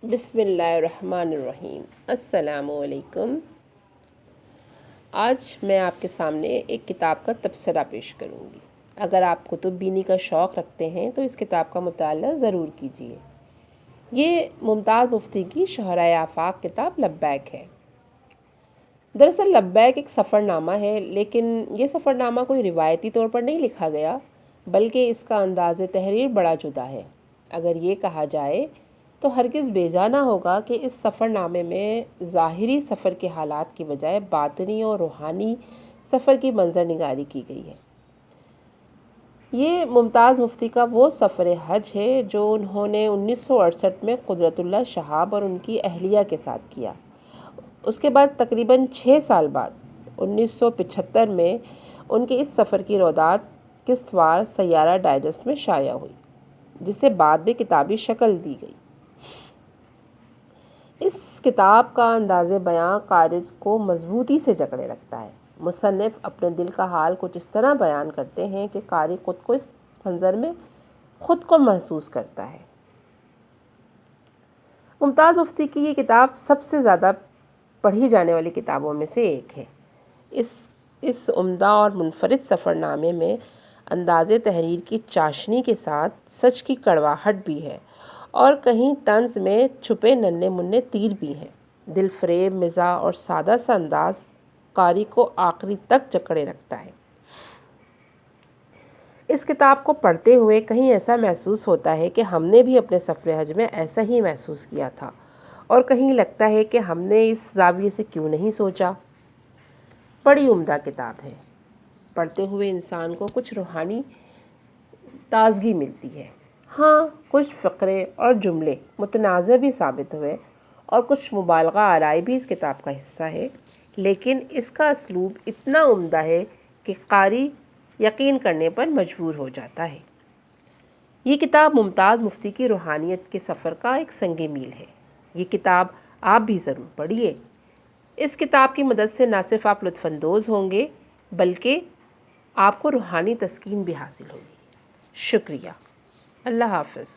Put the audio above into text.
بسم اللہ الرحمن الرحیم۔ السلام علیکم۔ آج میں آپ کے سامنے ایک کتاب کا تبصرہ پیش کروں گی۔ اگر آپ کتب بینی کا شوق رکھتے ہیں تو اس کتاب کا مطالعہ ضرور کیجیے۔ یہ ممتاز مفتی کی شہرائے آفاق کتاب لبیک ہے۔ دراصل لبیک ایک سفر نامہ ہے، لیکن یہ سفر نامہ کوئی روایتی طور پر نہیں لکھا گیا، بلکہ اس کا انداز تحریر بڑا جدا ہے۔ اگر یہ کہا جائے تو ہرگز بیجا نہ ہوگا کہ اس سفر نامے میں ظاہری سفر کے حالات کی بجائے باطنی اور روحانی سفر کی منظر نگاری کی گئی ہے۔ یہ ممتاز مفتی کا وہ سفر حج ہے جو انہوں نے 1968 میں قدرت اللہ شہاب اور ان کی اہلیہ کے ساتھ کیا۔ اس کے بعد تقریباً 6 سال بعد 1975 میں ان کے اس سفر کی روایت قسط وار سیارہ ڈائجسٹ میں شائع ہوئی، جسے بعد میں کتابی شکل دی گئی۔ اس کتاب کا انداز بیان قاری کو مضبوطی سے جکڑے رکھتا ہے۔ مصنف اپنے دل کا حال کچھ اس طرح بیان کرتے ہیں کہ قاری خود کو اس منظر میں خود کو محسوس کرتا ہے۔ ممتاز مفتی کی یہ کتاب سب سے زیادہ پڑھی جانے والی کتابوں میں سے ایک ہے۔ اس عمدہ اور منفرد سفر نامے میں انداز تحریر کی چاشنی کے ساتھ سچ کی کڑواہٹ بھی ہے، اور کہیں طنز میں چھپے ننھے منھے تیر بھی ہیں۔ دل فریب مزاح اور سادہ سا انداز قاری کو آخری تک جکڑے رکھتا ہے۔ اس کتاب کو پڑھتے ہوئے کہیں ایسا محسوس ہوتا ہے کہ ہم نے بھی اپنے سفر حج میں ایسا ہی محسوس کیا تھا، اور کہیں لگتا ہے کہ ہم نے اس زاویے سے کیوں نہیں سوچا۔ بڑی عمدہ کتاب ہے۔ پڑھتے ہوئے انسان کو کچھ روحانی تازگی ملتی ہے۔ ہاں، کچھ فقرے اور جملے متنازع بھی ثابت ہوئے اور کچھ مبالغہ آرائی بھی اس کتاب کا حصہ ہے، لیکن اس کا اسلوب اتنا عمدہ ہے کہ قاری یقین کرنے پر مجبور ہو جاتا ہے۔ یہ کتاب ممتاز مفتی کی روحانیت کے سفر کا ایک سنگ میل ہے۔ یہ کتاب آپ بھی ضرور پڑھیے۔ اس کتاب کی مدد سے نہ صرف آپ لطف اندوز ہوں گے، بلکہ آپ کو روحانی تسکین بھی حاصل ہوگی۔ شکریہ۔ اللہ حافظ۔